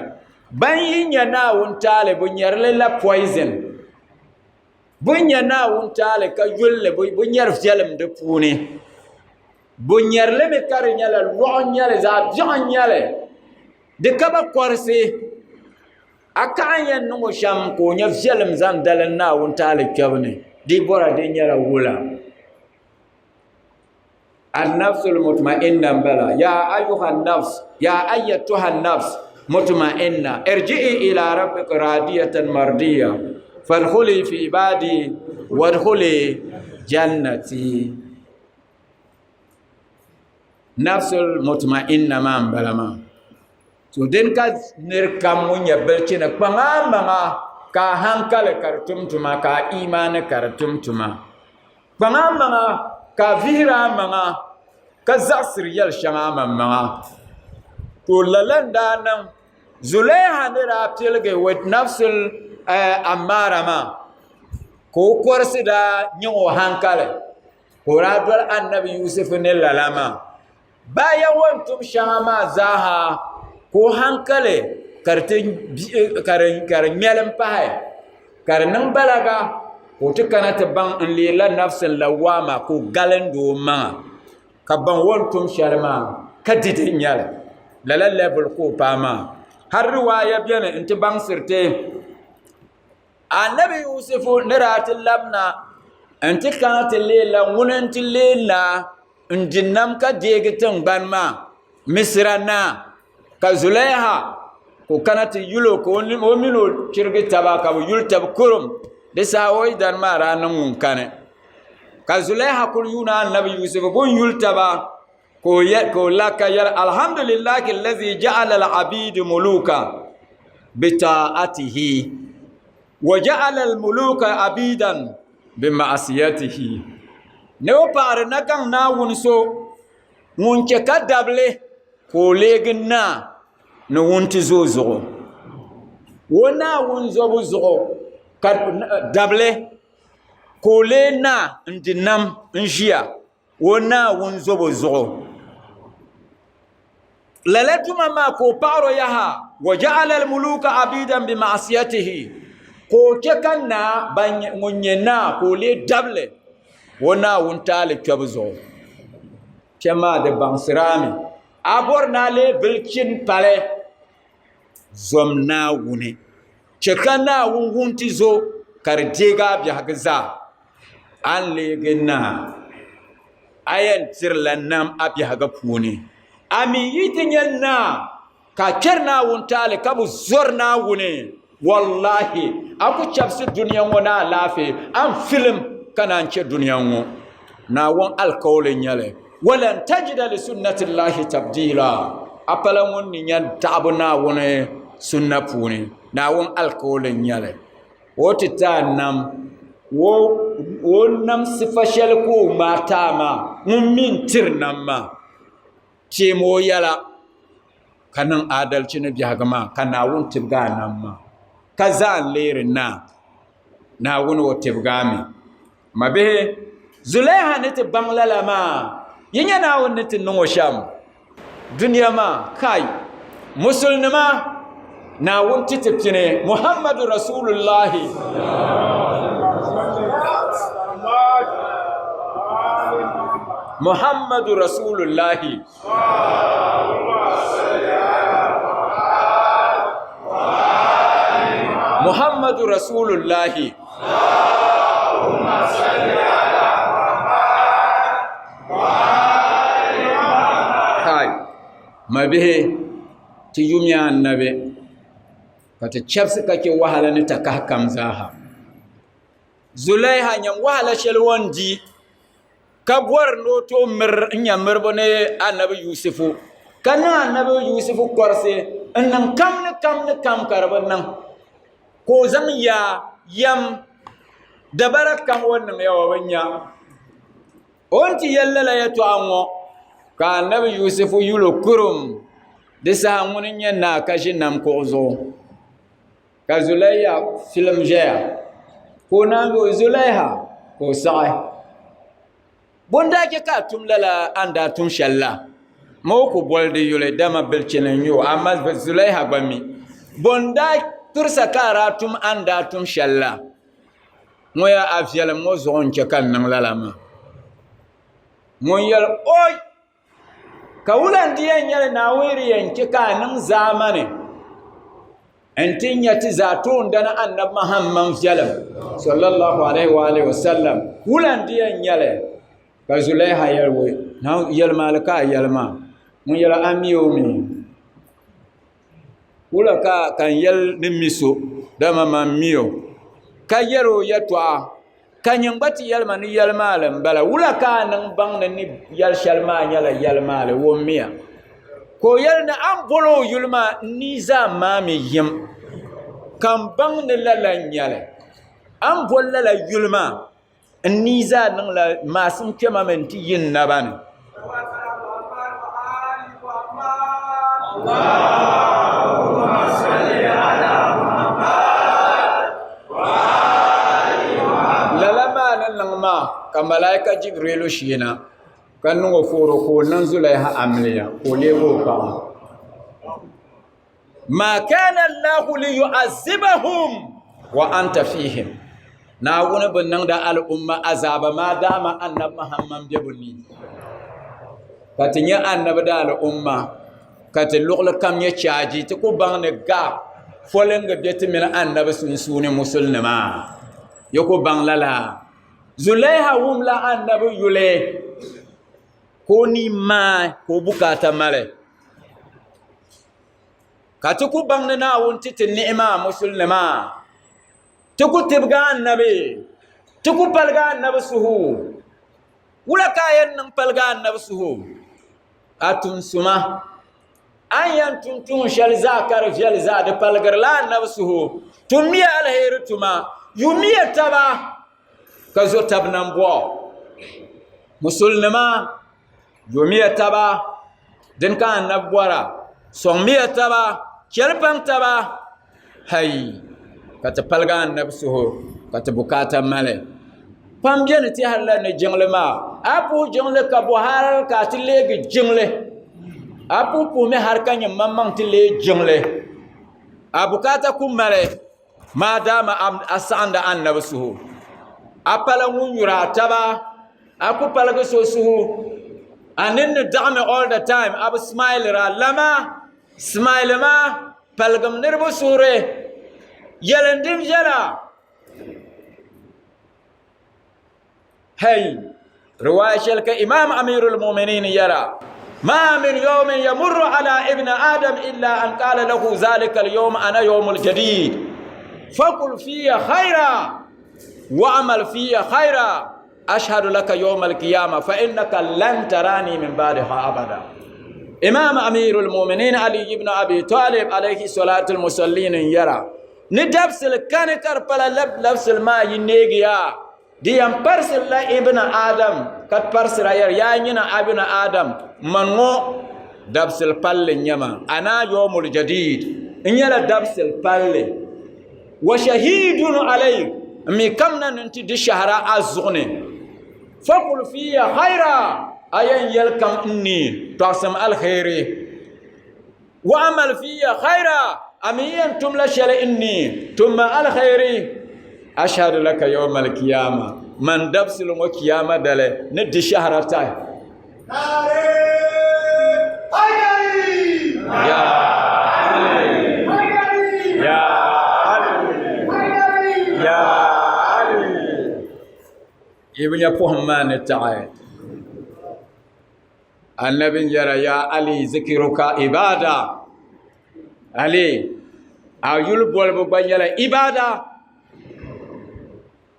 ban yi nyɛ Naawuni taali bi nyɛrili la poison bi nyɛ Naawuni taali ka yulli bi nyɛri viɛlim di puuni bi nyɛrili mi ka di nyɛla lɔɣu nyɛli zaɣ biɛɣu nyɛli di ka ba kɔrisi a kaɣa yɛn niŋ o shɛm ka o nyɛ viɛlim zaŋ dalim Naawuni taali kpɛbu ni di bɔra di nyɛla wula النفس المطمئنة بلا يا أيها النفس يا أيتها النفس مطمئنة ارجعي إلى ربك راضية مرضية فادخلي في عبادي وادخلي جنتي نفس المطمئنة من بلا ما سودين كا نركم من يبلشنا كما ka hankali kartumtuma ka imani kartumtuma kpanga ka vihira manga ka zaksir yel shanga manga to lalanda nan Zulaiha ne ra tilge wet nafsul amara ma ko korsi da nyo hankali ko radwal annabi Yusuf ne lalama bayan wantum shanga ma zaha ko hankali karin melin fahai karin balaga ko tukana ta ban in lela nafsin lawama ko galin doma ka ban wantum sharma ka didin yal lalan level ko fama har riwaya biyana in ti ban sirte annabi Yusufu niratin labna in ti kana ta lela wunan ti lela in jinnam ka degitin banma misrana ka Zulaiha ko kanati yulo ko mino kirgi taba ka yul tab kurum de sawoy dan mara nan mun kane ka Zulaiha kul yuna annabi Yusuf bon yul taba ko laka ya alhamdulillahi allazi ja'ala al-abid muluka bi ta'atihi wa ja'ala al-muluka abidan bi ma'siyatihi ne o par na kan na wunso mun ke kadable ko legin na no wunti zozo wona wun zobu zogo dable ko le na ndinam njia wona wun zobu zogo lalatu mama ko paro yaha waja'ala al-muluka abidan bi ma'siyatihi ko kekanna ban munyena ko le dable wona wun tale kabzo kema de bansirami abor na le bilkin pale zom na wune ceka na wunti zo kardega bi hagza an le na ayan tirlan nam abi haga puni ami yitinyan na ka kerna wuntale kabu zor na wune wallahi aku chapsi duniyan wona lafi an film kana ce duniyan wo na won alkawle nyale walan tajida li sunnati llahi tabdila apalan wonni nyan tabuna wone sunna puni na won alkawle nyale woti ta nam wo nam sifashal ko matama mun min tirnamma ce mo yala kanan adalci na biya gama kana won tibga namma kaza lerin na won wo tibgami mabe Zulaiha ne te banglala ma yinya na won ne te no sham duniya ma kai musulma na won ti tibtine Muhammadu Rasulullah Muhammadu Rasulullah Muhammadu Rasulullah kai mabihe ti yumya annabi kata chapsi kake wahala ni takahkam zaha Zulaiha nyam wahala shelwondi kabwar no to mir nyamir bone annabi Yusufu kana annabi Yusufu korse annam kam karban nan ko zan ya yam dabarak kam wannan yawa banya onti yallala yato anwo ka annabi Yusufu yulo kurum disa munin yana kashi nam ko zo ka Zulaiha film jaya ko na go Zulaiha ko sai bonda ke ka tumlala anda tum shalla mo ko bolde yule dama belchenen yo amma Zulaiha bami bonda tursa kara tum anda tum shalla moya afiyal mo zon ke kan nan lalama mon yal oy kawulan diyan yal na wiri yanke ka nan zamane antin yati zatun dana annab Muhammad sallallahu alaihi wa alihi wasallam wulan diyan yale ka Zulaiha yarwe na yelma ka yelma mun yela amiyomi wula ka kan yel ni miso dama man miyo ka yero yatwa kan yambati yelma ni yelma lam bala wula ka nan bang ni yel shalma nyala yelma le wo miya ko yel na an bolo yulma ni za mami yim kan bang ni la nyale an bolla la yulma ni za nan la masin kema men ti yin nabani Allahumma salli ala Muhammad lalama nan ma kan malaika jibrilu shina kan ngo furo ko nan zulaiha amliya ko lewo ka ma kana Allah li yu'azzibahum wa anta fihim na wuna bunnan da al'umma azaba ma dama annab muhammad bibuni katinya annab da al'umma katin lugla kam ya caji ta ko bang ne ga folen ga beti min annab sun sune musulma yoko bang lala zulaiha wum la annab yule ko ni ma ko bukata male kati ku bang ne na won titin ni'ma musulma tuku tibga annabi tuku palga annabi suhu wula kayan nan palga annabi suhu atun suma ayan tuntun shal zakar shal zade palgar la annabi suhu tumiya alheri tuma yumiya taba kazo tabnan bo musulma yumiya taba din ka annabi wara somiya taba kelpan taba hay kata palgan nafsuhu kata bukata male pambian ti halla ne jingle ma apu jingle ka bo har ka ti legi jingle apu pu me har kan mamman ti le jingle abukata kum male madama asanda an nafsuhu apala mun yura taba aku palaga so suhu anin dame all the time abu smile ra lama smile ma palgam nirbu sure يلندم جلا هاي رواية لك إمام أمير المؤمنين يرى ما من يوم يمر على ابن آدم إلا أن قال له ذلك اليوم أنا يوم الجديد فقل فيه خيرا وعمل فيه خيرا أشهد لك يوم القيامة فإنك لن تراني من بعدها أبدا إمام أمير المؤمنين علي بن أبي طالب عليه الصلاة المصلين يرى ندبسل كان كربلا لبسل ما ينيجيا ديام برسل لا ابن آدم كت برسل يا ينا ابن آدم منو دبسل بال نيما أنا يوم الجديد إن يلا دبسل بال وشهيد عليك مي كمنا ننتي دي شهر أزغني فقل فيها خيرا أين يلكم إني تقسم الخير وعمل فيها خيرا أمين تملا شل إني ثم الخير أشهد لك يوم القيامة من دبسل وقيامة دله ندي شهر تاي يا علي يا علي يا علي ابن يفهم تعالى النبي يرى يا علي ذكرك عبادة علي ayul bolbo banyala ibada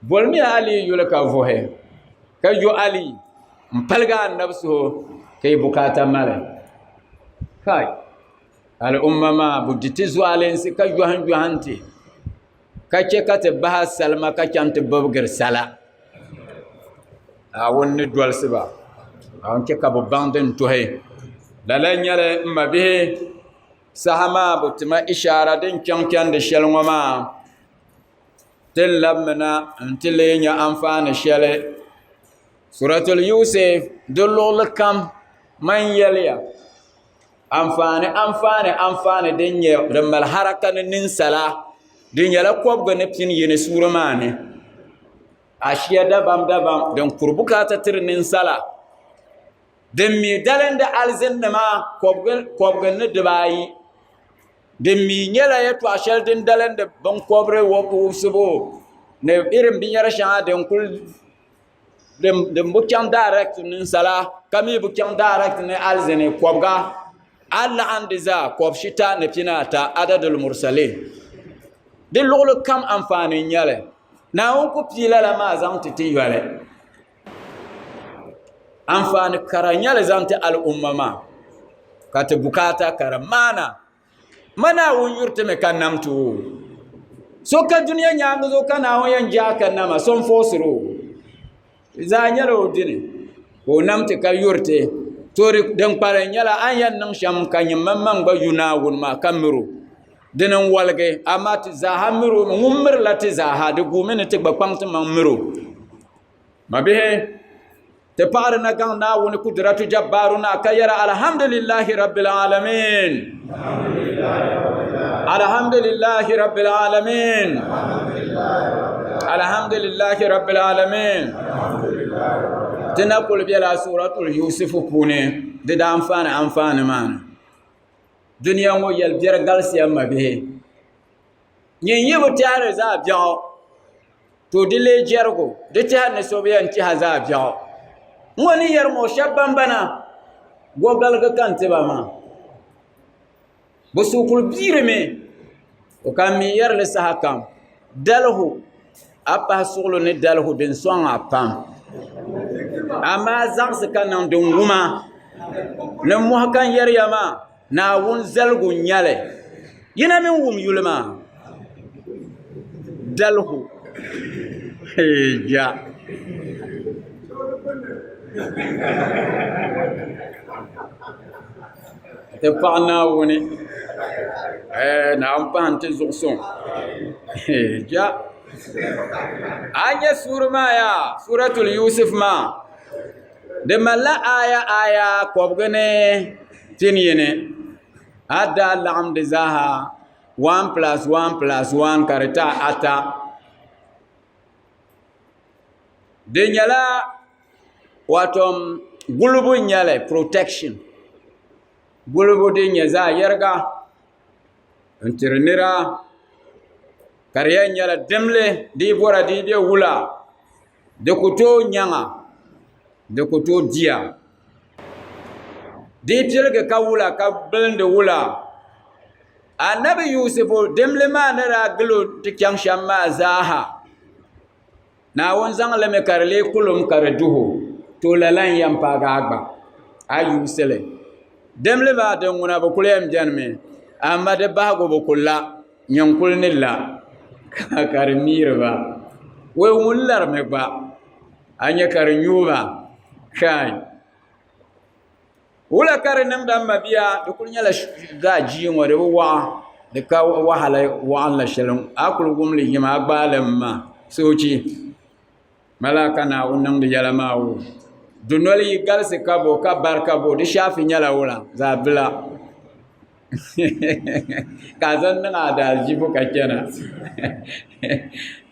bolmi ali yulaka vohe kayo ali mpalga nafsu kay bukata male kai al ummama buditi zualensi kayo hanju hanti kace kate bahas salma kacante bobger sala awonni dwal siba awon ke kabo banden tohe dalanyale mabe sahama butma ishara din kyankyan da shalwama tin labmana antilenya amfana shale suratul yusuf dullul kam man yaliya amfane din ya ramal harakan nin sala din yala kob ga nepin yene suramane ashiya dabam dan kurbuka ta tirnin sala din mi dalanda alzinna ma kob ga ne dabayi den mi nyela ya to ashel den dalen de ban kobre wo subo ne irin bin yara sha den kul dem bu kyang direct nin sala kami bu kyang direct ne alzene kobga alla andiza kob shita ne pinata adadul mursalin de lolo kam amfani nyale na on ko pila la ma zam titi yale amfani karanyale zam ta al ummama kata bukata karamana mana won yurte me kannamtu so ka duniya nyango zo kana won yan jaka nama son fosro za nyalo dini ko namte ka yurte tori den pare nyala an yan nan sham kanyam mamman ba yunawun ma kamiru dinan walge amma ti za hamiru ngummir lati za ha de gumene te ba kwamta mamiru mabihe te pare na gang na woni kudratu jabbaruna kayara alhamdulillahi rabbil alamin alhamdulillahi rabbil alamin alhamdulillahi rabbil alamin tinakul biela suratul yusuf pune de da amfana man duniya mo yel bier galsi amma be nyen yibo tare za biao to dile jergo de ta ne so biyan ci haza biao woni yer mo shabban bana gogal ga kante ba ma bosukul bireme o kam mi yer le sahakam dalhu apa suglo ne dalhu den songa pam amma zagsi kanan dun wuma na muhakan yer yama na wun zalgu nyale yina min wum yulma dalhu ja te paana woni na ampante zukson ja anya surma ya suratul yusuf ma de mala aya kobgane tinyene ada lam de zaha 1 + 1 + 1 karita ata de nyala watom gulubu nyale protection gulubu de nyaza yerga antirnira kariya nyala demle di bora di de wula de kuto nyanga de kuto dia di tilge ka wula ka blende wula annabi yusuf demle ma nara glo tikyang shamma zaha na won zangle me karle kulum karduhu to lalan yampa gagba ayu sele demle ba de nguna bo kulem janme amma de bago bo kulla nyankul nilla karmirba we wullar me ba anya karnyuba kai wula karinam dam mabiya de kulnyala gaji ngore wa de ka wahala wa Allah shalom akul gumli yima gbalem ma soci malaka na unang de yalamawo dunoli galse kabo ka barkabo de shafi nyala wula zabila kazan na da jibu kakena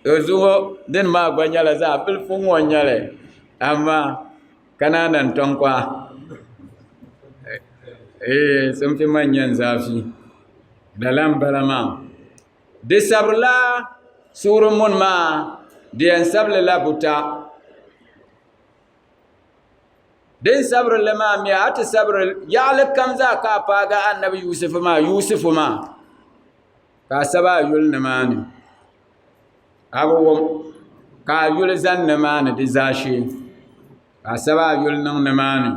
ozuho den ma gwanyala za bil fun wonyale amma kananan tonkwa sun fi manyan zafi da lambalama de sabla surun mun ma diyan sabla labuta den sabr lama mi at sabr ya kam za ka faga annabi yusuf ma ka saba yul namani abu ka yul zan namani di zashi ka saba yul nan namani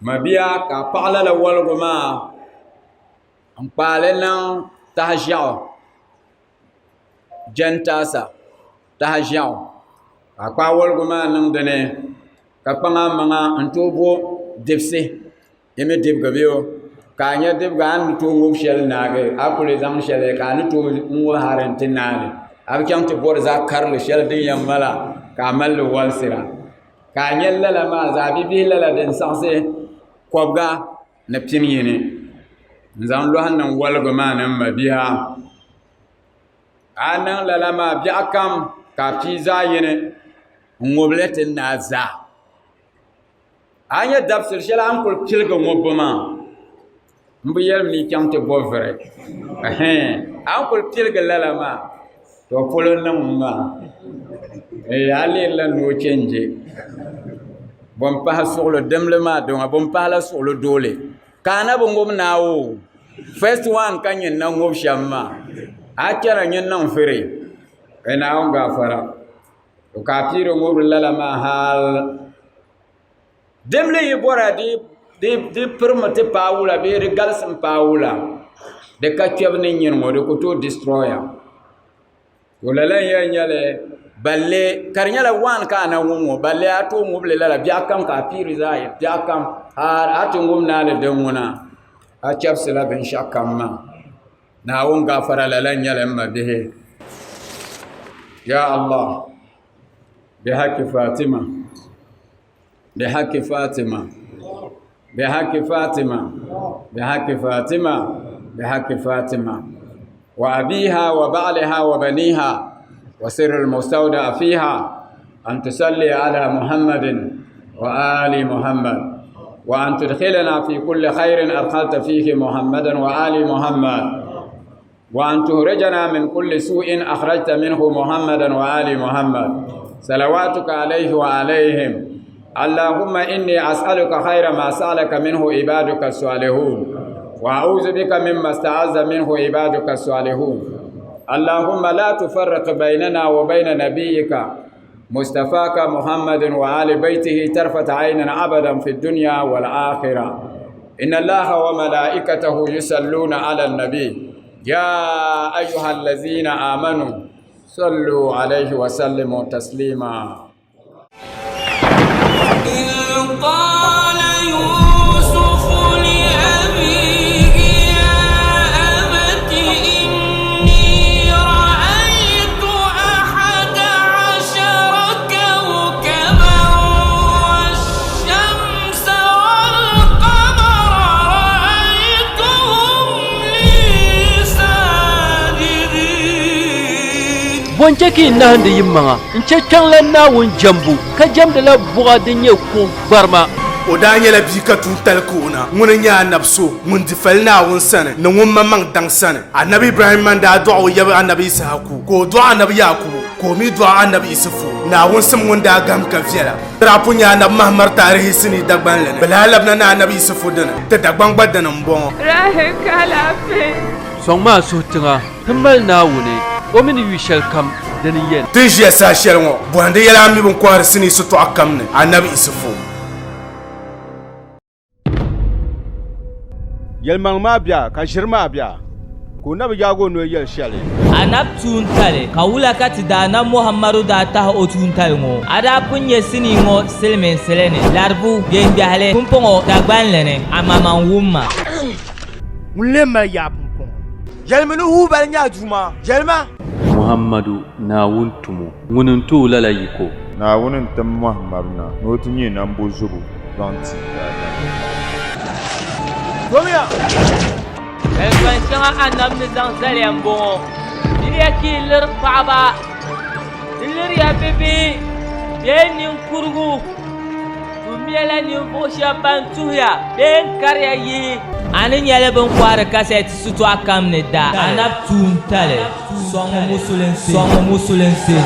mabiya ka pala la wal goma an pala nan tahjaw jantasa tahjaw ka kwa wal goma nan dane ka panga manga antobo debse yeme debga biyo ka nya debga an to ngum shel nage akule zam shel ka an to ngo harante nane ab kyam to bor za karle shel din yamala ka mal wal sira ka nya lala ma za bibi lala den sanse kobga na pin yene nzan lo hanan wal go ma nan mabiha anan lala ma bi akam ka pi za yene ngoblete na za anya dabsir shela am kul kilga ngobama mbu yel ni kamte bovere am kul kilga lalama to polon na mumma ali la no change bon pa sur le demle ma donc bon pa la sur le dole kana bon ngom nawo first one kanyen na ngob shamma akara nyen nan fere ena on gafara to kapiro ngob lala ma hal demle yi bora di permate paula be de galsam paula de ka kebne nyen mo de ko to destroyer wala la ya nyale balle karnyala wan kana womo balle ato ngoble lala biakam kapiri zai biakam har ato ngom na le demuna a chapsela ben shakamma na won gafara lala nyale ma bihi ya allah bihaqi fatima بحق فاطمة بحق فاطمة بحق فاطمة بحق فاطمة وأبيها وبعلها وبنيها وسر المستودع فيها أن تصلي على محمد وآل محمد وأن تدخلنا في كل خير أدخلت فيه محمدا وآل محمد وأن تخرجنا من كل سوء أخرجت منه محمدا وآل محمد صلواتك عليه وعليهم اللهم إني أسألك خير ما سألك منه عبادك الصالحون وأعوذ بك مما استعاذ منه عبادك الصالحون اللهم لا تفرق بيننا وبين نبيك مصطفاك محمد وآل بيته طرفة عين أبدا في الدنيا والآخرة إن الله وملائكته يصلون على النبي يا أيها الذين آمنوا صلوا عليه وسلموا تسليما قال يوسف لأبيه يا أبت إني رأيت 11 كوكبا والشمس والقمر رأيتهم لي ساجدين Boncheki nahande yimmanga nche changla na won jambu ka jamda la buga de nye ko barma o da nyela bi ka tun talkuna ngona nya nabso mun di falna won sana na won mamang dang sana annabi ibrahim man da du'a ya annabi isaku ko du'a annabi yakub ko mi du'a annabi isufu na won sam won da gam ka fiela drapu nya na mahmar tarihi sini dagban lene balalabna na annabi isufu dana ta dagban badana mbon rahe kala fe songma so tinga himbal na wune o min wi shel kam den yen tijia sa shelmo bwande yala mi bon kwar sini suto akamne annabi isufu yelmang ma bia ka shirma bia ko na biya go no yel shale anab tuntale kawula kati dana muhammadu da ta o tuntale ngo ada punye sini ngo selmen selene larbu yende hale kumpongo dagban lene amama wumma mulema ya pumpon jelmenu hu bal nya juma jelma muhammadu na wuntumu ngunun to lala yiko na wunin tam muhammadna no tinye nan bo zubu don ti Gomia expansion anam ni zanzalian bon diria ki lir faaba dilir ya bebe ben kurgu dumiela ni bosha bantuya ben karya yi anin yale ban kwara kaset suto akam ne da anab tuntale songo musulense